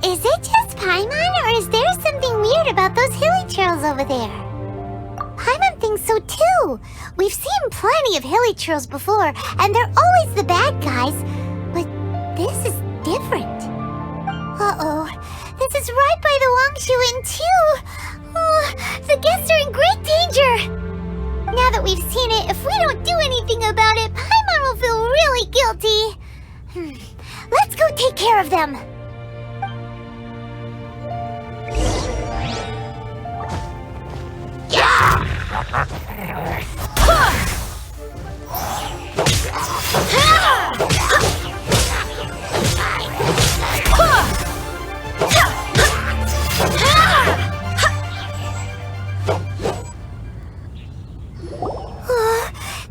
Is it just Paimon, or is there something weird about those hilly trails over there? Paimon thinks so too. We've seen plenty of hilly trails before, and they're always the bad guys. But this is different. Uh-oh. This is right by the Wangshu Inn too. Oh, the guests are in great danger. Now that we've seen it, if we don't do anything about it, Paimon will feel really guilty. Let's go take care of them.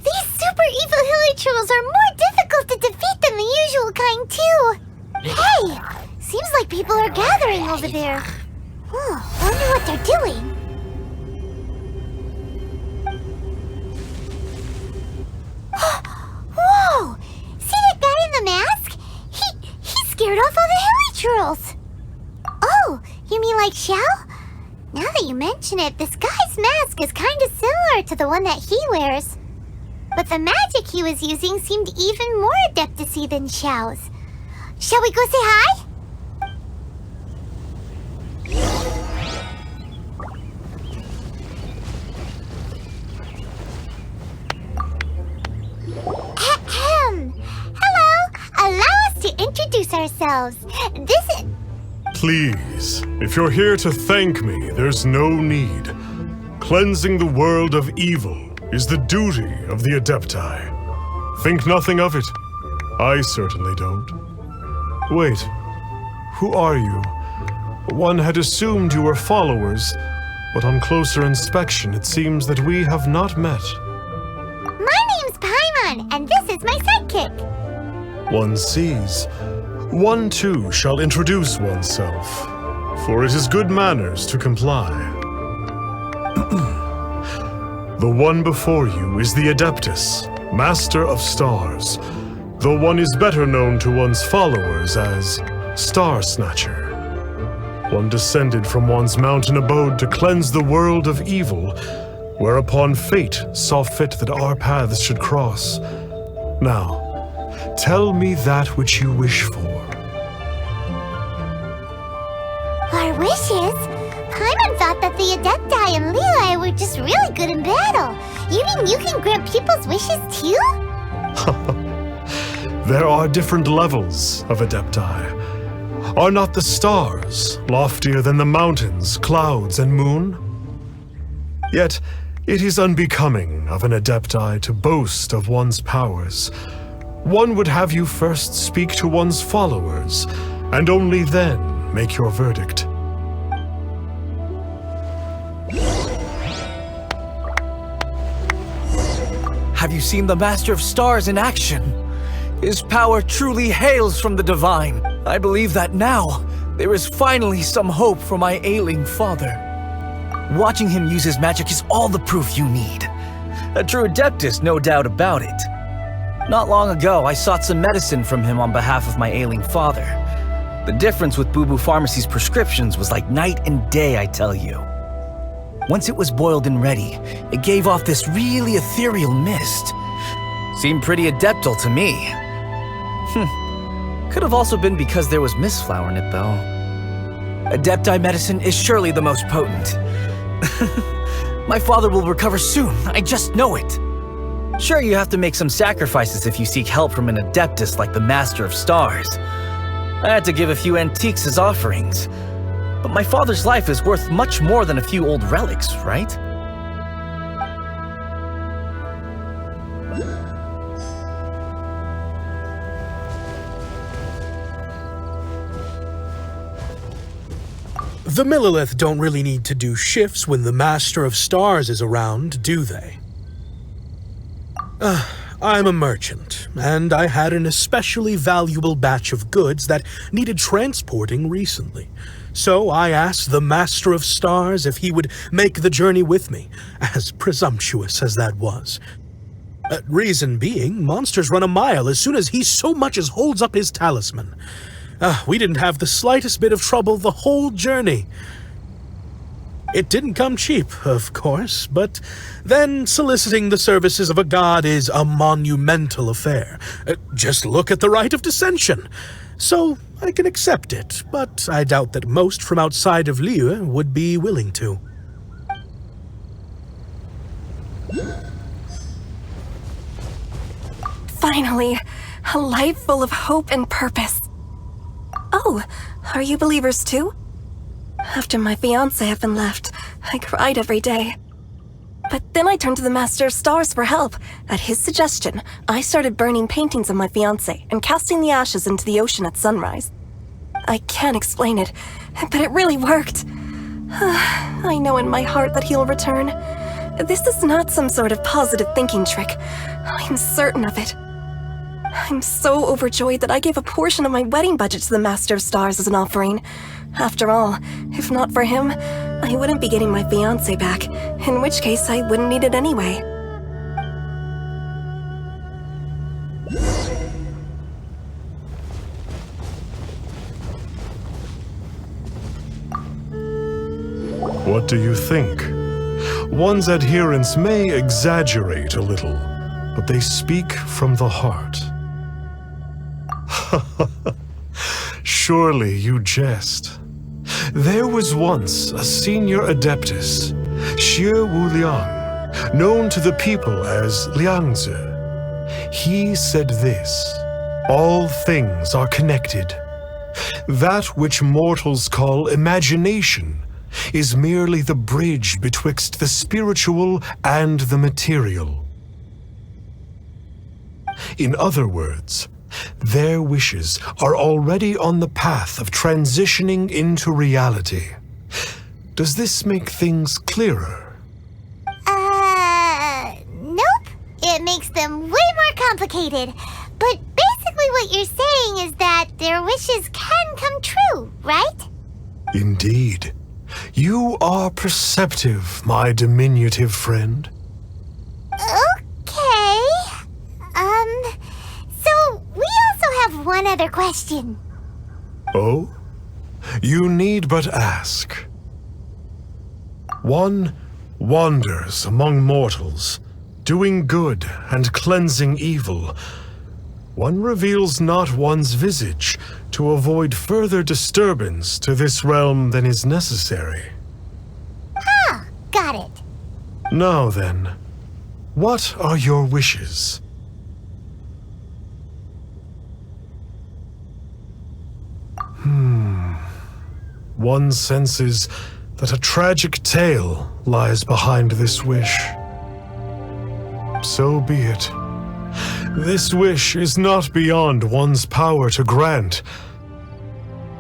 These super evil hilly trolls are more difficult to defeat than the usual kind too. Hey, seems like people are gathering over there. Wonder what they're doing. Whoa! See that guy in the mask? He scared off all the hilly trolls. Oh, you mean like Xiao? Now that you mention it, this guy's mask is kind of similar to the one that he wears. But the magic he was using seemed even more adept-y than Xiao's. Shall we go say hi? Hello! Allow us to introduce ourselves. This is... Please, if you're here to thank me, there's no need. Cleansing the world of evil is the duty of the Adepti. Think nothing of it. I certainly don't. Wait, who are you? One had assumed you were followers, but on closer inspection it seems that we have not met. My name's Paimon, and this is my sidekick. One sees. One too shall introduce oneself, for it is good manners to comply. The one before you is the Adeptus, Master of Stars, though one is better known to one's followers as Starsnatcher. One descended from one's mountain abode to cleanse the world of evil, whereupon fate saw fit that our paths should cross. Now, tell me that which you wish for. Our wishes? Paimon thought that the Adepti and Leeli were just really good in battle. You mean you can grant people's wishes too? There are different levels of Adepti. Are not the stars loftier than the mountains, clouds, and moon? Yet, it is unbecoming of an Adepti to boast of one's powers. One would have you first speak to one's followers, and only then make your verdict. Have you seen the Master of Stars in action? His power truly hails from the divine. I believe that now, there is finally some hope for my ailing father. Watching him use his magic is all the proof you need. A true Adeptus, no doubt about it. Not long ago, I sought some medicine from him on behalf of my ailing father. The difference with Boo Boo Pharmacy's prescriptions was like night and day, I tell you. Once it was boiled and ready, it gave off this really ethereal mist. Seemed pretty adeptal to me. Could have also been because there was mistflower in it, though. Adepti medicine is surely the most potent. My father will recover soon, I just know it. Sure, you have to make some sacrifices if you seek help from an Adeptus like the Master of Stars. I had to give a few antiques as offerings. But my father's life is worth much more than a few old relics, right? The Millilith don't really need to do shifts when the Master of Stars is around, do they? I'm a merchant, and I had an especially valuable batch of goods that needed transporting recently. So I asked the Master of Stars if he would make the journey with me, as presumptuous as that was. Reason being, monsters run a mile as soon as he so much as holds up his talisman. We didn't have the slightest bit of trouble the whole journey. It didn't come cheap, of course, but then soliciting the services of a god is a monumental affair. Just look at the Rite of Dissension. So I can accept it, but I doubt that most from outside of Liyue would be willing to. Finally, a life full of hope and purpose. Oh, are you believers too? After my fiancé had been left, I cried every day. But then I turned to the Master of Stars for help. At his suggestion, I started burning paintings of my fiancé and casting the ashes into the ocean at sunrise. I can't explain it, but it really worked. I know in my heart that he'll return. This is not some sort of positive thinking trick. I'm certain of it. I'm so overjoyed that I gave a portion of my wedding budget to the Master of Stars as an offering. After all, if not for him, I wouldn't be getting my fiancé back, in which case I wouldn't need it anyway. What do you think? One's adherents may exaggerate a little, but they speak from the heart. Surely you jest. There was once a senior adeptus, Xie Wuliang, known to the people as Liangzi. He said this: all things are connected. That which mortals call imagination is merely the bridge betwixt the spiritual and the material. In other words, their wishes are already on the path of transitioning into reality. Does this make things clearer? Nope. It makes them way more complicated. But basically what you're saying is that their wishes can come true, right? Indeed. You are perceptive, my diminutive friend. Okay. So we also have one other question. Oh? You need but ask. One wanders among mortals, doing good and cleansing evil. One reveals not one's visage to avoid further disturbance to this realm than is necessary. Ah, got it. Now then, what are your wishes? One senses that a tragic tale lies behind this wish. So be it. This wish is not beyond one's power to grant.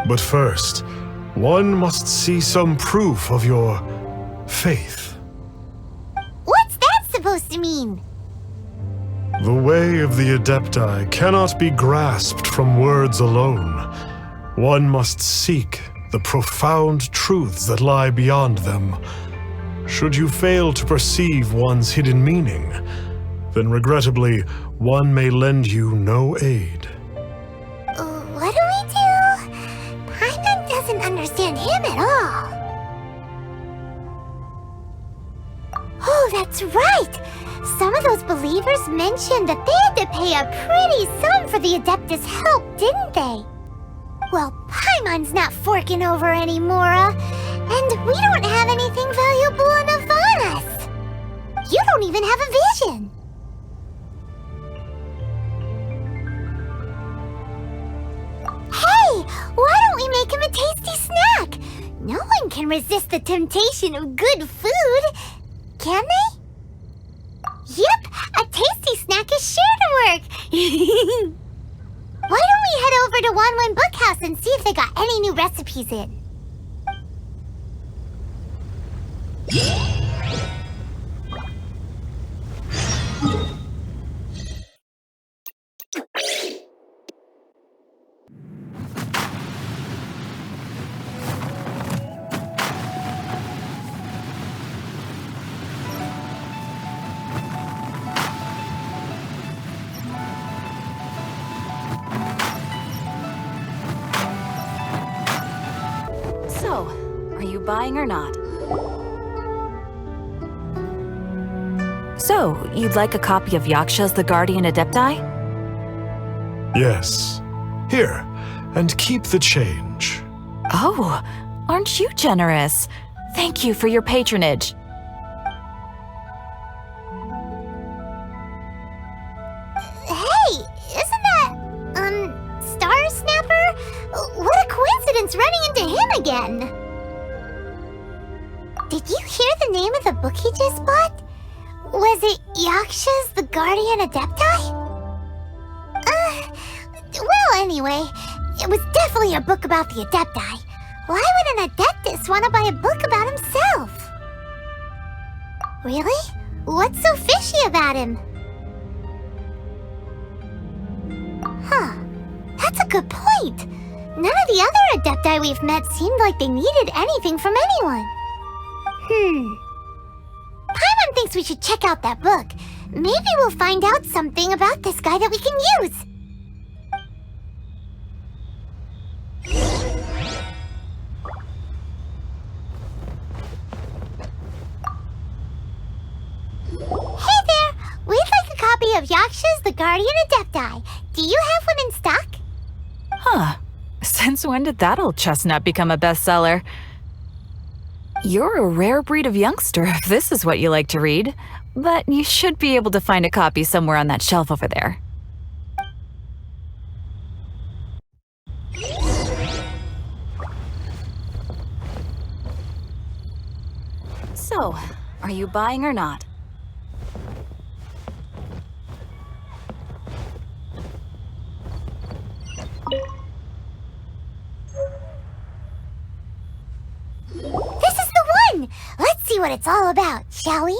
But first, one must see some proof of your faith. What's that supposed to mean? The way of the Adepti cannot be grasped from words alone. One must seek the profound truths that lie beyond them. Should you fail to perceive one's hidden meaning, then regrettably, one may lend you no aid. What do we do? Paimon doesn't understand him at all. Oh, that's right! Some of those believers mentioned that they had to pay a pretty sum for the Adeptus' help, didn't they? Well, Paimon's not forking over anymore, and we don't have anything valuable enough on us. You don't even have a vision. Hey, why don't we make him a tasty snack? No one can resist the temptation of good food, can they? Yep, a tasty snack is sure to work. Why don't we head over to Wanwen Bookhouse and see if they got any new recipes in? So, are you buying or not? So, you'd like a copy of Yakshas the Guardian Adepti? Yes. Here, and keep the change. Oh, aren't you generous? Thank you for your patronage. Hey, isn't that, Starsnapper? What a coincidence running into him again! Did you hear the name of the book he just bought? Was it Yakshas the Guardian Adepti? Well, anyway, it was definitely a book about the Adepti. Why would an Adeptus want to buy a book about himself? Really? What's so fishy about him? Huh. That's a good point. None of the other Adepti we've met seemed like they needed anything from anyone. Paimon thinks we should check out that book. Maybe we'll find out something about this guy that we can use. Hey there! We'd like a copy of Yakshas the Guardian Adepti. Do you have one in stock? Huh. Since when did that old chestnut become a bestseller? You're a rare breed of youngster if this is what you like to read. But you should be able to find a copy somewhere on that shelf over there. So, are you buying or not? This is the one! Let's see what it's all about, shall we?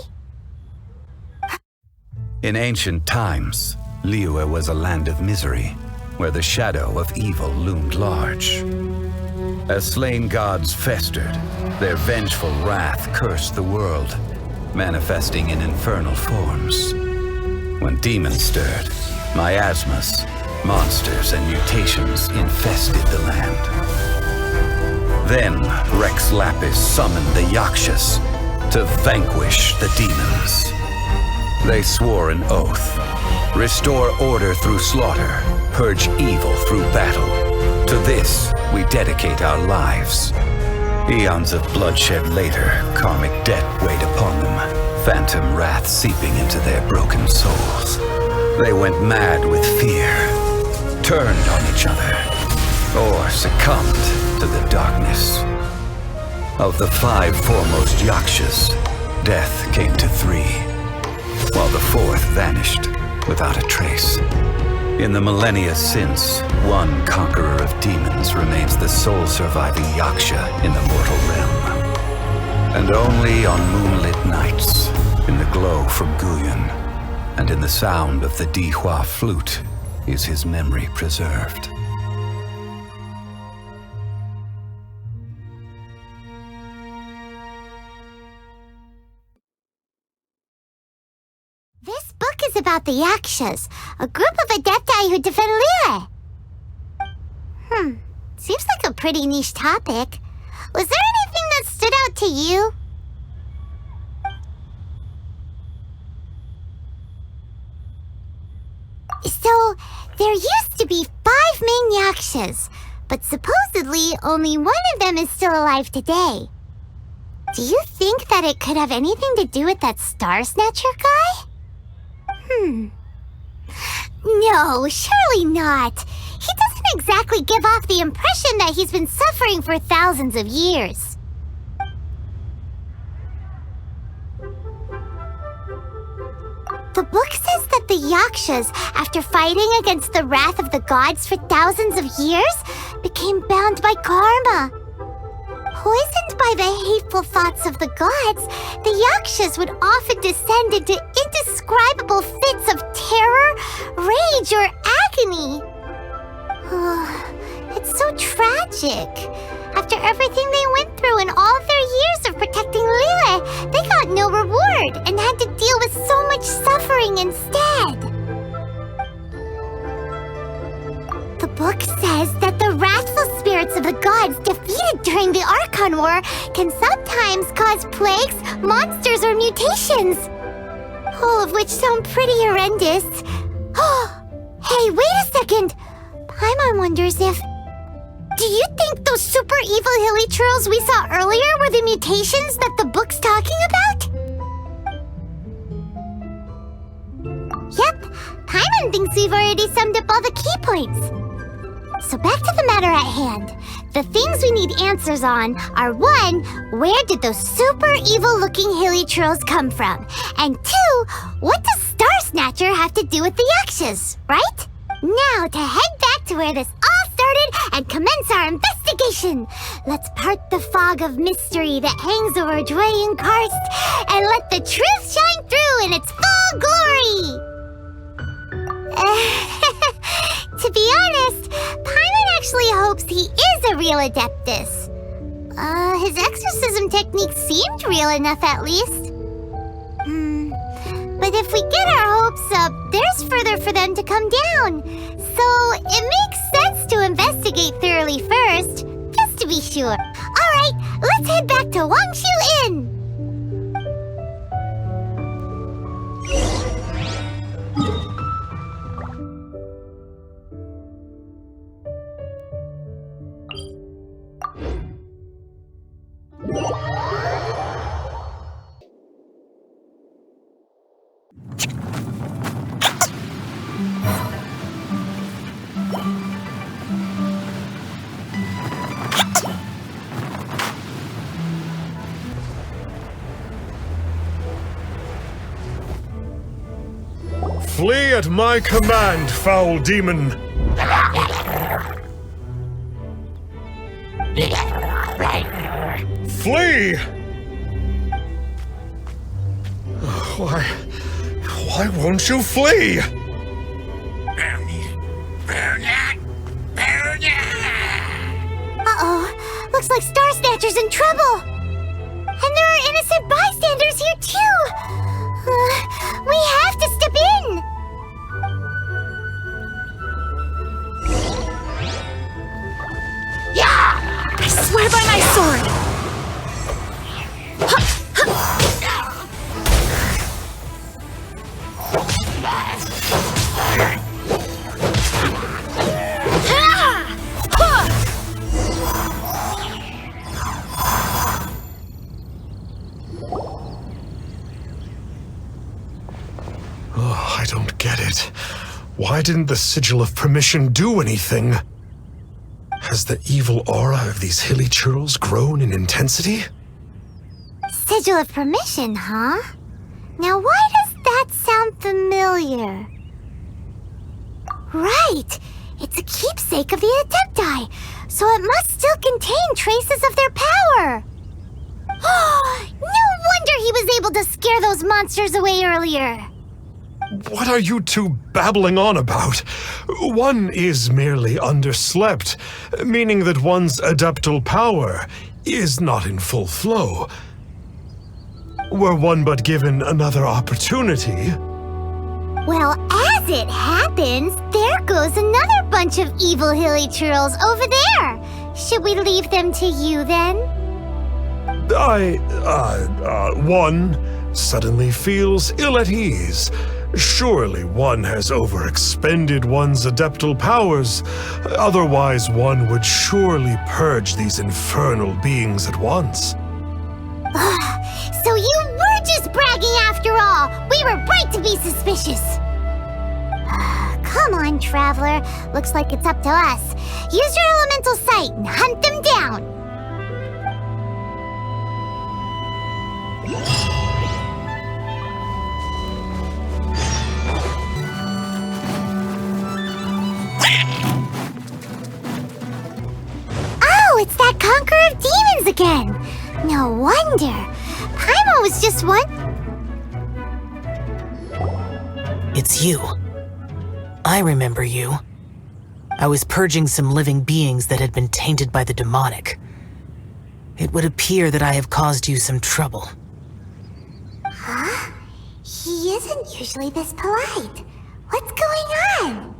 In ancient times, Liyue was a land of misery, where the shadow of evil loomed large. As slain gods festered, their vengeful wrath cursed the world, manifesting in infernal forms. When demons stirred, miasmas, monsters, and mutations infested the land. Then Rex Lapis summoned the Yakshas to vanquish the demons. They swore an oath: restore order through slaughter, purge evil through battle. To this, we dedicate our lives. Eons of bloodshed later, karmic debt weighed upon them, phantom wrath seeping into their broken souls. They went mad with fear, turned on each other, or succumbed to the darkness. Of the 5 foremost Yakshas, death came to 3, while the 4th vanished without a trace. In the millennia since, one conqueror of demons remains the sole surviving Yaksha in the mortal realm. And only on moonlit nights, in the glow from Guyon, and in the sound of the Dihua flute, is his memory preserved. This book is about the Yakshas, a group of Adepti who defend Liyue. Seems like a pretty niche topic. Was there anything that stood out to you? So, there used to be 5 main Yakshas, but supposedly only one of them is still alive today. Do you think that it could have anything to do with that Starsnatcher guy? No, surely not. He doesn't exactly give off the impression that he's been suffering for thousands of years. The book says that the Yakshas, after fighting against the wrath of the gods for thousands of years, became bound by karma. Poisoned by the hateful thoughts of the gods, the Yakshas would often descend into indescribable fits of terror, rage, or agony. It's so tragic. After everything they went through in all of their years of protecting Liyue, they got no reward and had to deal with so much suffering instead. The book says that the wrathful spirits of the gods defeated during the Archon War can sometimes cause plagues, monsters, or mutations. All of which sound pretty horrendous. Hey, wait a second! Paimon wonders if... Do you think those super evil hilly churls we saw earlier were the mutations that the book's talking about? Yep, Paimon thinks we've already summed up all the key points. So back to the matter at hand. The things we need answers on are 1, where did those super evil-looking hilly churls come from? And 2, what does Starsnatcher have to do with the Yakshas, right? Now to head back to where this all started and commence our investigation. Let's part the fog of mystery that hangs over Dwayne Karst and let the truth shine through in its full glory. To be honest, Paimon actually hopes he is a real Adeptus. His exorcism technique seemed real enough at least. But if we get our hopes up, there's further for them to come down. So it makes sense to investigate thoroughly first, just to be sure. Alright, let's head back to Wangshu Inn! Flee at my command, foul demon! Flee! Why won't you flee? Uh-oh, looks like Starsnatcher's in trouble! And there are innocent bystanders here too! We have to step in! I swear by my sword! I don't get it. Why didn't the Sigil of Permission do anything? Has the evil aura of these hilly churls grown in intensity? Sigil of Permission, huh? Now why does that sound familiar? Right! It's a keepsake of the Adepti, so it must still contain traces of their power! No wonder he was able to scare those monsters away earlier! What are you two babbling on about? One is merely underslept, meaning that one's adeptal power is not in full flow. Were one but given another opportunity... Well, as it happens, there goes another bunch of evil hilly churls over there! Should we leave them to you then? One suddenly feels ill at ease. Surely one has overexpended one's adeptal powers. Otherwise, one would surely purge these infernal beings at once. So you were just bragging after all! We were right to be suspicious! Come on, Traveler. Looks like it's up to us. Use your elemental sight and hunt them down! Oh, it's that conqueror of demons again. No wonder. Paimon was just one. It's you. I remember you. I was purging some living beings that had been tainted by the demonic. It would appear that I have caused you some trouble. Huh? He isn't usually this polite. What's going on?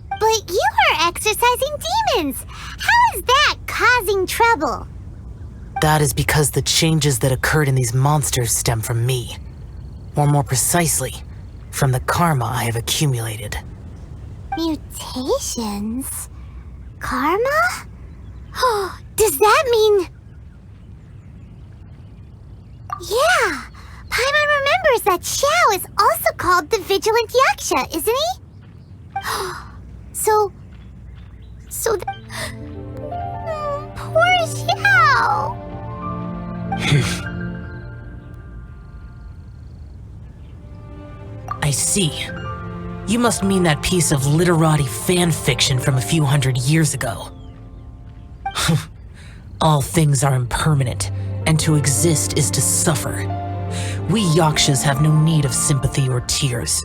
But you are exorcising demons. How is that causing trouble? That is because the changes that occurred in these monsters stem from me. Or more precisely, from the karma I have accumulated. Mutations? Karma? Oh, does that mean... Yeah, Paimon remembers that Xiao is also called the Vigilant Yaksha, isn't he? So poor Xiao. I see. You must mean that piece of literati fan fiction from a few hundred years ago. All things are impermanent, and to exist is to suffer. We Yakshas have no need of sympathy or tears.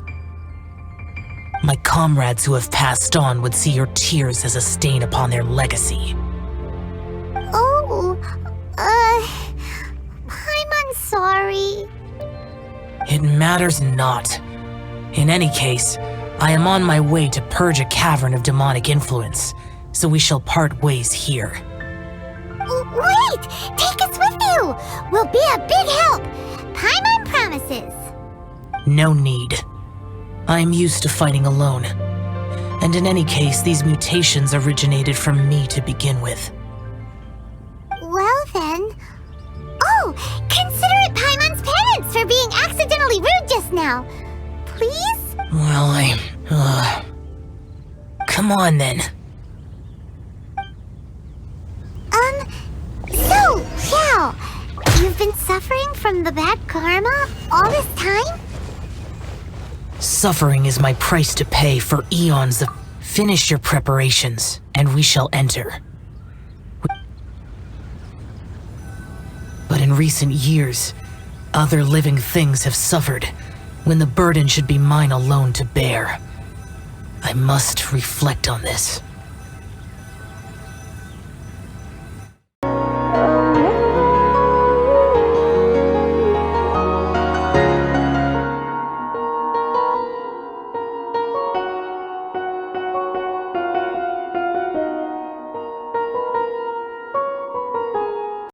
My comrades who have passed on would see your tears as a stain upon their legacy. Oh, I'm sorry. It matters not. In any case, I am on my way to purge a cavern of demonic influence, so we shall part ways here. Wait! Take us with you! We'll be a big help! Paimon promises! No need. I am used to fighting alone. And in any case, these mutations originated from me to begin with. Well then... Oh! Consider it Paimon's parents for being accidentally rude just now! Please? Well, come on then. So, Xiao, you've been suffering from the bad karma all this time? Suffering is my price to pay for eons of... Finish your preparations, and we shall enter. But in recent years, other living things have suffered, when the burden should be mine alone to bear. I must reflect on this.